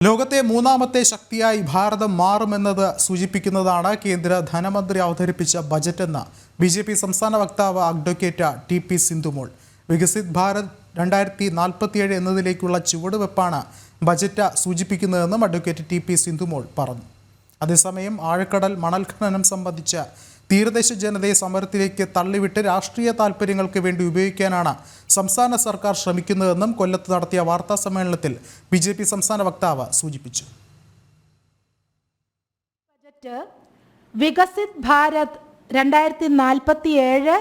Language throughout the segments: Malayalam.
ലോകത്തെ മൂന്നാമത്തെ ശക്തിയായി ഭാരതം മാറുമെന്നത് സൂചിപ്പിക്കുന്നതാണ് കേന്ദ്ര ധനമന്ത്രി അവതരിപ്പിച്ച ബജറ്റെന്ന് ബി.ജെ.പി. സംസ്ഥാന വക്താവ് അഡ്വക്കേറ്റ് ടി.പി. സിന്ധുമോൾ. വികസിത് ഭാരത് 2047 എന്നതിലേക്കുള്ള ചുവടുവെപ്പാണ് ബജറ്റ് സൂചിപ്പിക്കുന്നതെന്നും അഡ്വക്കേറ്റ് ടി.പി. സിന്ധുമോൾ പറഞ്ഞു. അതേസമയം ആഴക്കടൽ മണൽ ഖനനം സംബന്ധിച്ച തീരദേശ ജനതയെ സമരത്തിലേക്ക് തള്ളിവിട്ട് രാഷ്ട്രീയ താൽപ്പര്യങ്ങൾക്ക് വേണ്ടി ഉപയോഗിക്കാനാണ് സംസ്ഥാന സർക്കാർ ശ്രമിക്കുന്നതെന്നും കൊല്ലത്ത് നടത്തിയ വാർത്താ സമ്മേളനത്തിൽ ബി.ജെ.പി. സംസ്ഥാന വക്താവ് സൂചിപ്പിച്ചു. ബജറ്റ് വികസിത് ഭാരത് 2047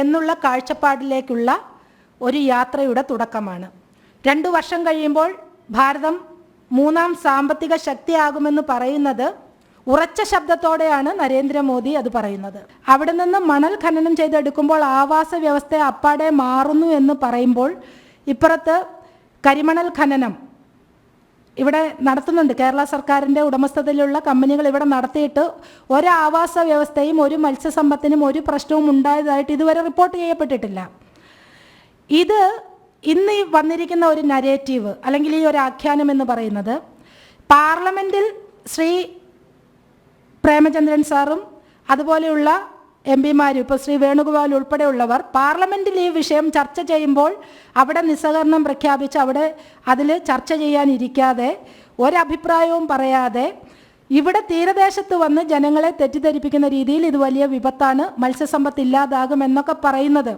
എന്നുള്ള കാഴ്ചപ്പാടിലേക്കുള്ള ഒരു യാത്രയുടെ തുടക്കമാണ്. 2 വർഷം കഴിയുമ്പോൾ ഭാരതം മൂന്നാം സാമ്പത്തിക ശക്തിയാകുമെന്ന് പറയുന്നത് ഉറച്ച ശബ്ദത്തോടെയാണ് നരേന്ദ്രമോദി അത് പറയുന്നത്. അവിടെ നിന്ന് മണൽ ഖനനം ചെയ്തെടുക്കുമ്പോൾ ആവാസ വ്യവസ്ഥ അപ്പാടെ മാറുന്നു എന്ന് പറയുമ്പോൾ ഇപ്പുറത്ത് കരിമണൽ ഖനനം ഇവിടെ നടത്തുന്നുണ്ട്. കേരള സർക്കാരിൻ്റെ ഉടമസ്ഥതയിലുള്ള കമ്പനികൾ ഇവിടെ നടത്തിയിട്ട് ഒരു ആവാസ വ്യവസ്ഥയും ഒരു മത്സ്യസമ്പത്തിനും ഒരു പ്രശ്നവും ഉണ്ടായതായിട്ട് ഇതുവരെ റിപ്പോർട്ട് ചെയ്യപ്പെട്ടിട്ടില്ല. ഇത് ഇന്ന് വന്നിരിക്കുന്ന ഒരു നരേറ്റീവ് അല്ലെങ്കിൽ ഈ ഒരു ആഖ്യാനം എന്ന് പറയുന്നത് പാർലമെൻറ്റിൽ ശ്രീ പ്രേമചന്ദ്രൻ സാറും അതുപോലെയുള്ള എം.പിമാരും ഇപ്പോൾ ശ്രീ വേണുഗോപാൽ ഉൾപ്പെടെയുള്ളവർ പാർലമെൻറ്റിൽ ഈ വിഷയം ചർച്ച ചെയ്യുമ്പോൾ അവിടെ നിസ്സഹകരണം പ്രഖ്യാപിച്ച് അവിടെ അതിൽ ചർച്ച ചെയ്യാനിരിക്കാതെ ഒരഭിപ്രായവും പറയാതെ ഇവിടെ തീരദേശത്ത് വന്ന് ജനങ്ങളെ തെറ്റിദ്ധരിപ്പിക്കുന്ന രീതിയിൽ ഇത് വലിയ വിപത്താണ്, മത്സ്യസമ്പത്ത് ഇല്ലാതാകും എന്നൊക്കെ പറയുന്നത്